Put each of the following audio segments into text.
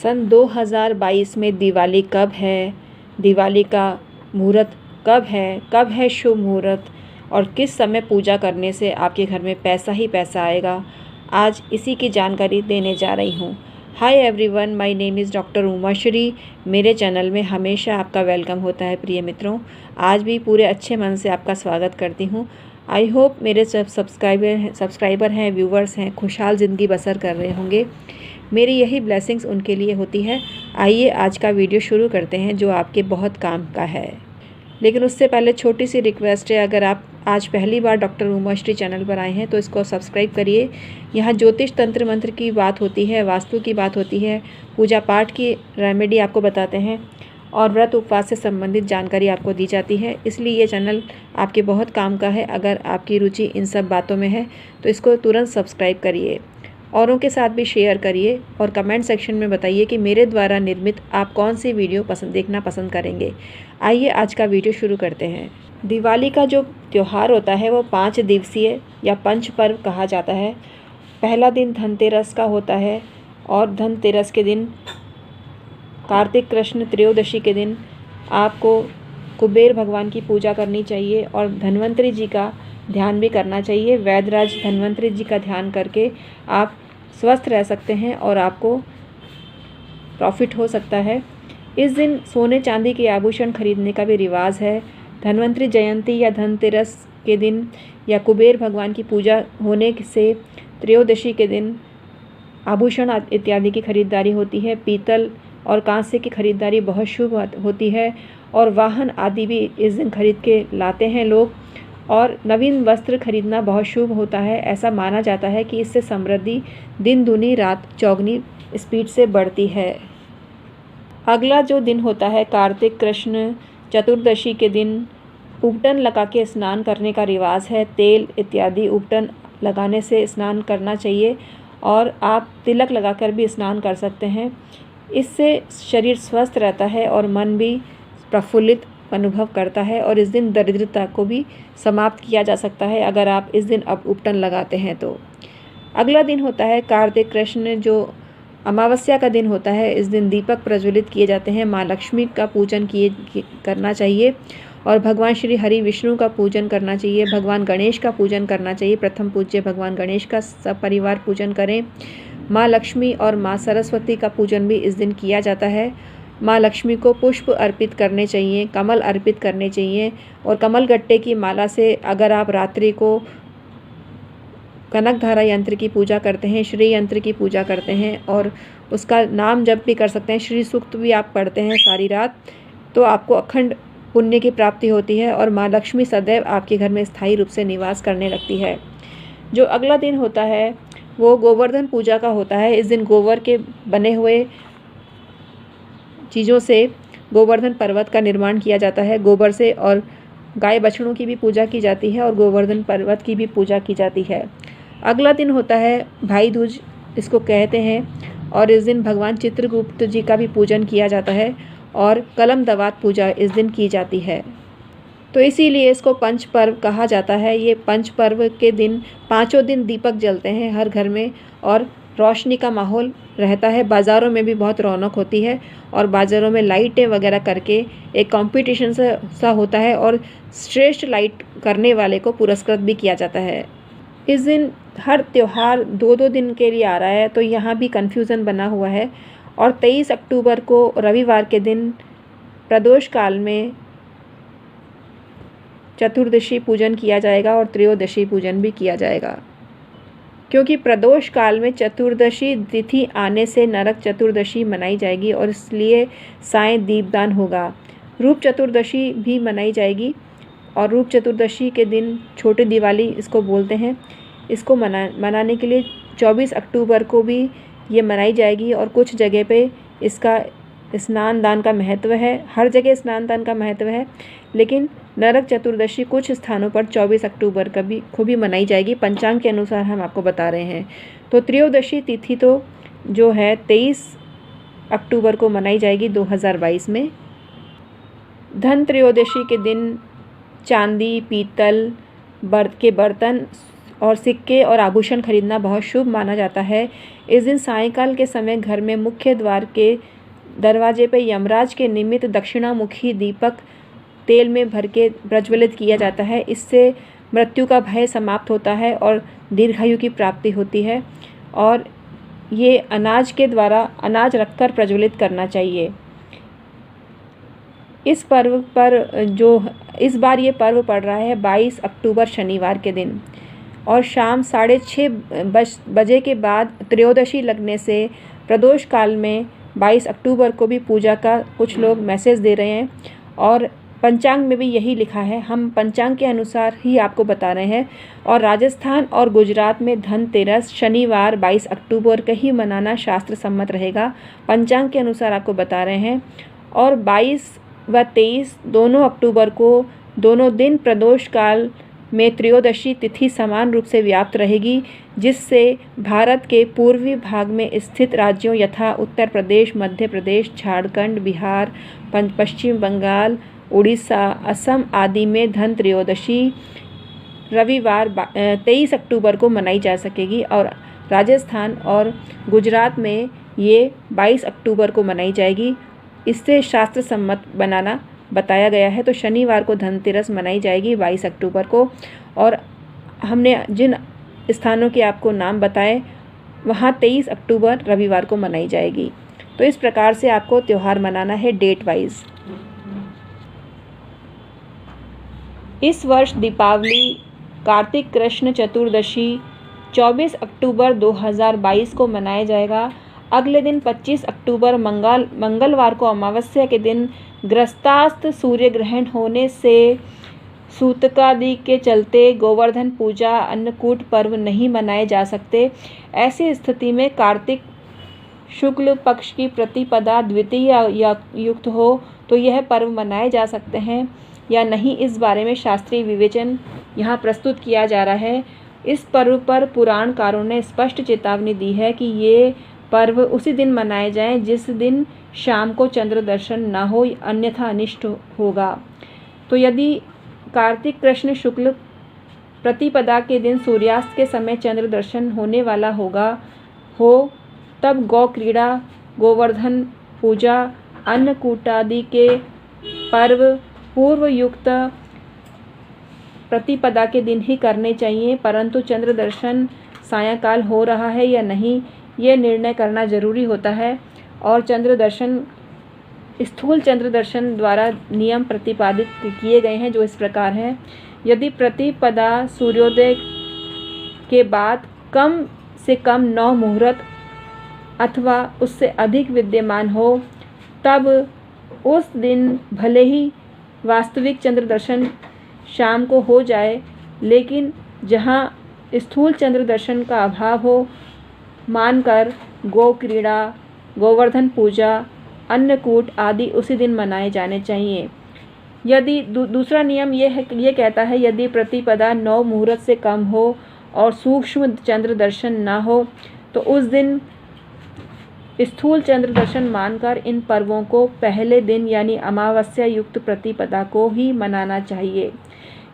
सन 2022 में दिवाली कब है, दिवाली का मुहूर्त कब है शुभ मुहूर्त और किस समय पूजा करने से आपके घर में पैसा ही पैसा आएगा, आज इसी की जानकारी देने जा रही हूँ। Hi everyone, my name is doctor Umashri. मेरे चैनल में हमेशा आपका वेलकम होता है प्रिय मित्रों। आज भी पूरे अच्छे मन से आपका स्वागत करती हूँ। आई होप मेरे सब सब्सक्राइबर हैं, व्यूवर्स हैं, खुशहाल ज़िंदगी बसर कर रहे होंगे। मेरी यही ब्लेसिंग्स उनके लिए होती है। आइए आज का वीडियो शुरू करते हैं जो आपके बहुत काम का है। लेकिन उससे पहले छोटी सी रिक्वेस्ट है, अगर आप आज पहली बार डॉक्टर उमाश्री चैनल पर आए हैं तो इसको सब्सक्राइब करिए। यहाँ ज्योतिष तंत्र मंत्र की बात होती है, वास्तु की बात होती है, पूजा पाठ की रेमेडी आपको बताते हैं और व्रत उपवास से संबंधित जानकारी आपको दी जाती है। इसलिए ये चैनल आपके बहुत काम का है। अगर आपकी रुचि इन सब बातों में है तो इसको तुरंत सब्सक्राइब करिए, औरों के साथ भी शेयर करिए और कमेंट सेक्शन में बताइए कि मेरे द्वारा निर्मित आप कौन सी वीडियो देखना पसंद करेंगे। आइए आज का वीडियो शुरू करते हैं। दिवाली का जो त्यौहार होता है वो 5 दिवसीय या पंच पर्व कहा जाता है। पहला दिन धनतेरस का होता है और धनतेरस के दिन कार्तिक कृष्ण त्रयोदशी के दिन आपको कुबेर भगवान की पूजा करनी चाहिए और धन्वंतरी जी का ध्यान भी करना चाहिए। वैद्यराज धन्वंतरी जी का ध्यान करके आप स्वस्थ रह सकते हैं और आपको प्रॉफिट हो सकता है। इस दिन सोने चांदी के आभूषण खरीदने का भी रिवाज है। धन्वंतरी जयंती या धनतेरस के दिन या कुबेर भगवान की पूजा होने से त्रयोदशी के दिन आभूषण इत्यादि की खरीदारी होती है। पीतल और कांस्य की खरीदारी बहुत शुभ होती है और वाहन आदि भी इस दिन खरीद के लाते हैं लोग। और नवीन वस्त्र खरीदना बहुत शुभ होता है। ऐसा माना जाता है कि इससे समृद्धि दिन दूनी रात चौगनी स्पीड से बढ़ती है। अगला जो दिन होता है कार्तिक कृष्ण चतुर्दशी के दिन उपटन लगा के स्नान करने का रिवाज है। तेल इत्यादि उपटन लगाने से स्नान करना चाहिए और आप तिलक लगाकर भी स्नान कर सकते हैं। इससे शरीर स्वस्थ रहता है और मन भी प्रफुल्लित अनुभव करता है और इस दिन दरिद्रता को भी समाप्त किया जा सकता है अगर आप इस दिन अब उपटन लगाते हैं तो। अगला दिन होता है कार्तिक कृष्ण जो अमावस्या का दिन होता है। इस दिन दीपक प्रज्वलित किए जाते हैं। माँ लक्ष्मी का पूजन करना चाहिए और भगवान श्री हरि विष्णु का पूजन करना चाहिए। भगवान गणेश का पूजन करना चाहिए। प्रथम पूज्य भगवान गणेश का सब परिवार पूजन करें। माँ लक्ष्मी और माँ सरस्वती का पूजन भी इस दिन किया जाता है। माँ लक्ष्मी को पुष्प अर्पित करने चाहिए, कमल अर्पित करने चाहिए और कमल गट्टे की माला से अगर आप रात्रि को कनकधारा यंत्र की पूजा करते हैं, श्री यंत्र की पूजा करते हैं और उसका नाम जप भी कर सकते हैं, श्री सूक्त भी आप पढ़ते हैं सारी रात, तो आपको अखंड पुण्य की प्राप्ति होती है और माँ लक्ष्मी सदैव आपके घर में स्थायी रूप से निवास करने लगती है। जो अगला दिन होता है वो गोवर्धन पूजा का होता है। इस दिन गोबर के बने हुए चीज़ों से गोवर्धन पर्वत का निर्माण किया जाता है गोबर से, और गाय बछड़ों की भी पूजा की जाती है और गोवर्धन पर्वत की भी पूजा की जाती है। अगला दिन होता है भाई दूज इसको कहते हैं और इस दिन भगवान चित्रगुप्त जी का भी पूजन किया जाता है और कलम दवात पूजा इस दिन की जाती है। तो इसीलिए इसको पंच पर्व कहा जाता है। ये पंच पर्व के दिन 5 दिन दीपक जलते हैं हर घर में और रोशनी का माहौल रहता है। बाज़ारों में भी बहुत रौनक होती है और बाज़ारों में लाइटें वगैरह करके एक कंपटीशन सा होता है और श्रेष्ठ लाइट करने वाले को पुरस्कृत भी किया जाता है। इस दिन हर त्यौहार 2-2 दिन के लिए आ रहा है तो यहाँ भी कन्फ्यूज़न बना हुआ है। और 23 अक्टूबर को रविवार के दिन प्रदोष काल में चतुर्दशी पूजन किया जाएगा और त्रयोदशी पूजन भी किया जाएगा, क्योंकि प्रदोष काल में चतुर्दशी तिथि आने से नरक चतुर्दशी मनाई जाएगी और इसलिए सायं दीपदान होगा। रूप चतुर्दशी भी मनाई जाएगी और रूप चतुर्दशी के दिन छोटी दिवाली इसको बोलते हैं। इसको मनाने के लिए 24 अक्टूबर को भी ये मनाई जाएगी और कुछ जगह पे इसका स्नान दान का महत्व है। हर जगह स्नान दान का महत्व है, लेकिन नरक चतुर्दशी कुछ स्थानों पर 24 अक्टूबर को भी मनाई जाएगी। पंचांग के अनुसार हम आपको बता रहे हैं। तो त्रयोदशी तिथि तो जो है 23 अक्टूबर को मनाई जाएगी 2022 में। धन त्रयोदशी के दिन चांदी पीतल के बर्तन और सिक्के और आभूषण खरीदना बहुत शुभ माना जाता है। इस दिन सायंकाल के समय घर में मुख्य द्वार के दरवाजे पर यमराज के निमित्त दक्षिणामुखी दीपक तेल में भर के प्रज्वलित किया जाता है। इससे मृत्यु का भय समाप्त होता है और दीर्घायु की प्राप्ति होती है। और ये अनाज के द्वारा अनाज रखकर प्रज्वलित करना चाहिए। इस पर्व पर इस बार ये पर्व पड़ रहा है 22 अक्टूबर शनिवार के दिन, और शाम 6:30 बजे के बाद त्रयोदशी लगने से प्रदोष काल में 22 अक्टूबर को भी पूजा का कुछ लोग मैसेज दे रहे हैं, और पंचांग में भी यही लिखा है। हम पंचांग के अनुसार ही आपको बता रहे हैं। और राजस्थान और गुजरात में धनतेरस शनिवार 22 अक्टूबर का ही मनाना शास्त्र सम्मत रहेगा। पंचांग के अनुसार आपको बता रहे हैं। और 22 व 23 दोनों अक्टूबर को दोनों दिन प्रदोष काल में त्रयोदशी तिथि समान रूप से व्याप्त रहेगी, जिससे भारत के पूर्वी भाग में स्थित राज्यों यथा उत्तर प्रदेश, मध्य प्रदेश, झारखंड, बिहार, पश्चिम बंगाल, उड़ीसा, असम आदि में धन त्रयोदशी रविवार 23 अक्टूबर को मनाई जा सकेगी, और राजस्थान और गुजरात में ये 22 अक्टूबर को मनाई जाएगी। इससे शास्त्र सम्मत बनाना बताया गया है। तो शनिवार को धनतेरस मनाई जाएगी 22 अक्टूबर को। और हमने जिन स्थानों के आपको नाम बताए वहाँ 23 अक्टूबर रविवार को मनाई जाएगी। तो इस प्रकार से आपको त्यौहार मनाना है डेट वाइज। इस वर्ष दीपावली, कार्तिक कृष्ण चतुर्दशी 24 अक्टूबर 2022 को मनाया जाएगा। अगले दिन 25 अक्टूबर मंगलवार को अमावस्या के दिन ग्रस्तास्त सूर्य ग्रहण होने से सूतकादि के चलते गोवर्धन पूजा, अन्नकूट पर्व नहीं मनाए जा सकते। ऐसी स्थिति में कार्तिक शुक्ल पक्ष की प्रतिपदा द्वितीय युक्त हो तो यह पर्व मनाए जा सकते हैं या नहीं, इस बारे में शास्त्रीय विवेचन यहाँ प्रस्तुत किया जा रहा है। इस पर्व पर पुराणकारों ने स्पष्ट चेतावनी दी है कि ये पर्व उसी दिन मनाए जाएं जिस दिन शाम को चंद्र दर्शन न हो, अन्यथा अनिष्ट होगा। तो यदि कार्तिक कृष्ण शुक्ल प्रतिपदा के दिन सूर्यास्त के समय चंद्र दर्शन होने वाला हो तब गौ क्रीड़ा, गोवर्धन पूजा, अन्नकूटादि के पर्व पूर्व युक्त प्रतिपदा के दिन ही करने चाहिए। परंतु चंद्र दर्शन सायंकाल हो रहा है या नहीं, ये निर्णय करना जरूरी होता है। और चंद्र दर्शन, स्थूल चंद्र दर्शन द्वारा नियम प्रतिपादित किए गए हैं, जो इस प्रकार हैं। यदि प्रतिपदा सूर्योदय के बाद कम से कम 9 मुहूर्त अथवा उससे अधिक विद्यमान हो, तब उस दिन भले ही वास्तविक चंद्र दर्शन शाम को हो जाए, लेकिन जहाँ स्थूल चंद्र दर्शन का अभाव हो, मानकर गौ क्रीड़ा, गोवर्धन पूजा, अन्नकूट आदि उसी दिन मनाए जाने चाहिए। यदि दूसरा नियम ये कहता है, यदि प्रतिपदा 9 मुहूर्त से कम हो और सूक्ष्म चंद्र दर्शन ना हो, तो उस दिन स्थूल चंद्र दर्शन मानकर इन पर्वों को पहले दिन यानी अमावस्या युक्त प्रतिपदा को ही मनाना चाहिए।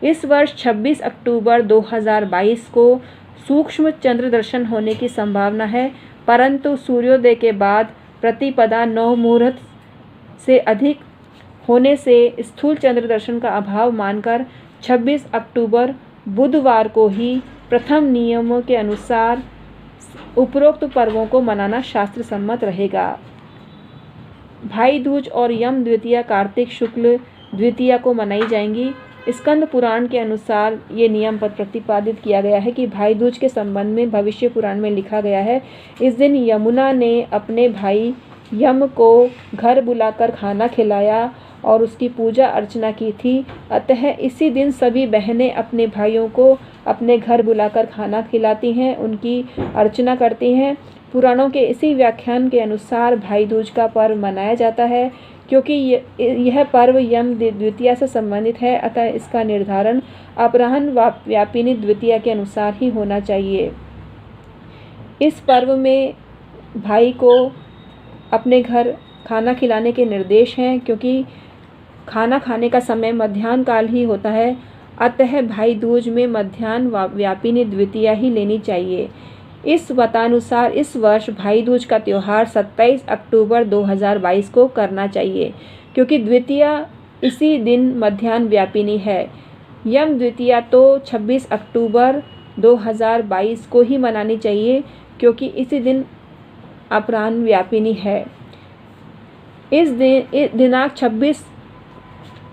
इस वर्ष 26 अक्टूबर 2022 को सूक्ष्म चंद्र दर्शन होने की संभावना है, परंतु सूर्योदय के बाद प्रतिपदा 9 मुहूर्त से अधिक होने से स्थूल चंद्र दर्शन का अभाव मानकर 26 अक्टूबर बुधवार को ही प्रथम नियमों के अनुसार उपरोक्त पर्वों को मनाना शास्त्र सम्मत रहेगा। भाई दूज और यम द्वितीया कार्तिक शुक्ल द्वितीया को मनाई जाएंगी। स्कंद पुराण के अनुसार ये नियम पर प्रतिपादित किया गया है कि भाई दूज के संबंध में भविष्य पुराण में लिखा गया है, इस दिन यमुना ने अपने भाई यम को घर बुलाकर खाना खिलाया और उसकी पूजा अर्चना की थी। अतः इसी दिन सभी बहनें अपने भाइयों को अपने घर बुलाकर खाना खिलाती हैं, उनकी अर्चना करती हैं। पुराणों के इसी व्याख्यान के अनुसार भाई दूज का पर्व मनाया जाता है। क्योंकि यह पर्व यम द्वितीया से संबंधित है, अतः इसका निर्धारण अपराह्न व्यापिनी द्वितीया के अनुसार ही होना चाहिए। इस पर्व में भाई को अपने घर खाना खिलाने के निर्देश हैं, क्योंकि खाना खाने का समय मध्याह्न काल ही होता है अतः भाई दूज में मध्याह्न व्यापिनी द्वितीया ही लेनी चाहिए। इस मतानुसार इस वर्ष भाई दूज का त्यौहार 27 अक्टूबर 2022 को करना चाहिए, क्योंकि द्वितीया इसी दिन मध्याह्न व्यापिनी है। यम द्वितीया तो 26 अक्टूबर 2022 को ही मनानी चाहिए, क्योंकि इसी दिन अपराह्न व्यापिनी है। इस दिनांक 26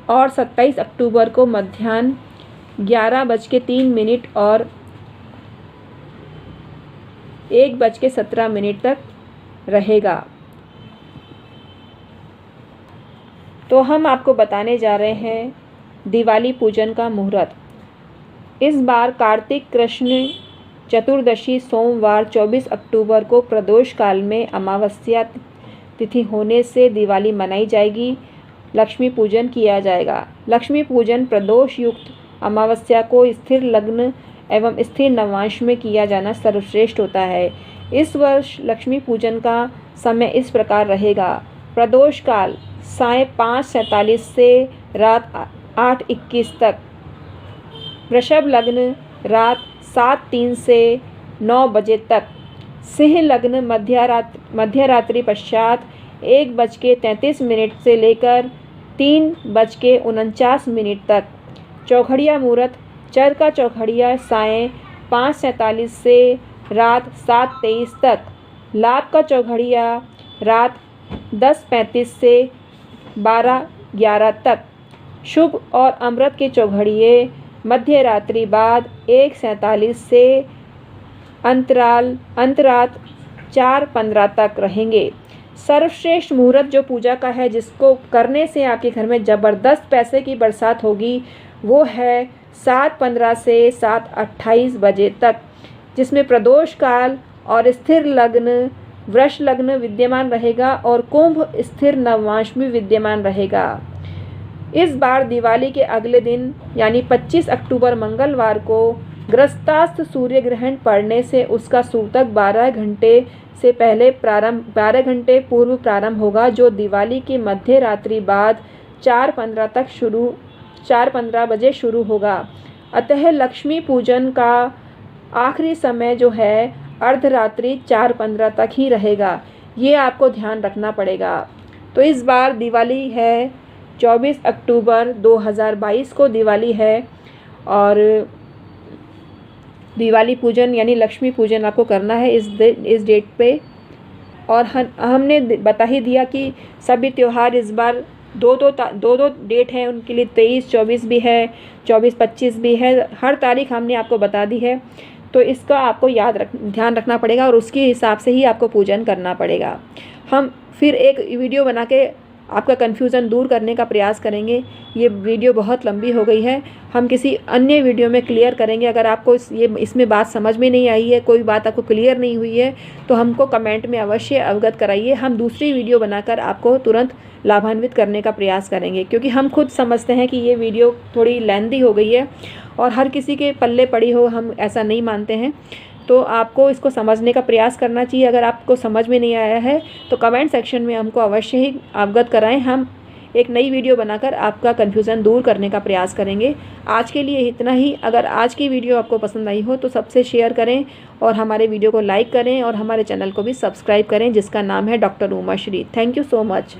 और 27 अक्टूबर को मध्याह्न 11:03 और 1:17 तक रहेगा। तो हम आपको बताने जा रहे हैं दिवाली पूजन का मुहूर्त। इस बार कार्तिक कृष्ण चतुर्दशी सोमवार 24 अक्टूबर को प्रदोष काल में अमावस्या तिथि होने से दिवाली मनाई जाएगी। लक्ष्मी पूजन किया जाएगा। लक्ष्मी पूजन प्रदोष युक्त अमावस्या को स्थिर लग्न एवं स्थिर नवांश में किया जाना सर्वश्रेष्ठ होता है। इस वर्ष लक्ष्मी पूजन का समय इस प्रकार रहेगा। प्रदोष काल साय 5:47 से रात 8:21 तक। वृषभ लग्न रात 7:03 से 9 बजे तक। सिंह लग्न मध्यरात्रि पश्चात 1:33 से लेकर 3:49 तक। चौघड़िया मुहूर्त चरका चौघड़िया साय 5:47 से रात 7:23 तक। लाभ का चौघड़िया रात 10:35 से 12:11 तक। शुभ और अमृत के चौघड़िए मध्य रात्रि बाद 1:47 से अंतरात 4:15 तक रहेंगे। सर्वश्रेष्ठ मुहूर्त जो पूजा का है, जिसको करने से आपके घर में ज़बरदस्त पैसे की बरसात होगी, वो है 7:15 से 7:28 बजे तक, जिसमें प्रदोष काल और स्थिर लग्न वृष लग्न विद्यमान रहेगा और कुंभ स्थिर नवमांश में विद्यमान रहेगा। इस बार दिवाली के अगले दिन यानी 25 अक्टूबर मंगलवार को ग्रस्तास्थ सूर्य ग्रहण पड़ने से उसका सूतक 12 घंटे पूर्व प्रारंभ होगा, जो दिवाली की मध्य रात्रि बाद 4:15 बजे शुरू होगा। अतः लक्ष्मी पूजन का आखिरी समय जो है अर्धरात्रि 4:15 तक ही रहेगा। ये आपको ध्यान रखना पड़ेगा। तो इस बार दिवाली है 24 अक्टूबर 2022 को दिवाली है, और दिवाली पूजन यानी लक्ष्मी पूजन आपको करना है इस डेट पे। और हमने बता ही दिया कि सभी त्यौहार इस बार दो डेट हैं उनके लिए, 23-24 भी है, 24-25 भी है। हर तारीख हमने आपको बता दी है, तो इसका आपको ध्यान रखना पड़ेगा और उसके हिसाब से ही आपको पूजन करना पड़ेगा। हम फिर एक वीडियो बना के आपका कन्फ्यूज़न दूर करने का प्रयास करेंगे। ये वीडियो बहुत लंबी हो गई है, हम किसी अन्य वीडियो में क्लियर करेंगे। अगर आपको इसमें बात समझ में नहीं आई है, कोई बात आपको क्लियर नहीं हुई है, तो हमको कमेंट में अवश्य अवगत कराइए। हम दूसरी वीडियो बनाकर आपको तुरंत लाभान्वित करने का प्रयास करेंगे, क्योंकि हम खुद समझते हैं कि ये वीडियो थोड़ी लेंथी हो गई है और हर किसी के पल्ले पड़ी हो, हम ऐसा नहीं मानते हैं। तो आपको इसको समझने का प्रयास करना चाहिए। अगर आपको समझ में नहीं आया है तो कमेंट सेक्शन में हमको अवश्य ही अवगत कराएं। हम एक नई वीडियो बनाकर आपका कन्फ्यूज़न दूर करने का प्रयास करेंगे। आज के लिए इतना ही। अगर आज की वीडियो आपको पसंद आई हो तो सबसे शेयर करें और हमारे वीडियो को लाइक करें और हमारे चैनल को भी सब्सक्राइब करें, जिसका नाम है doctor Uma Shri. Thank you so much.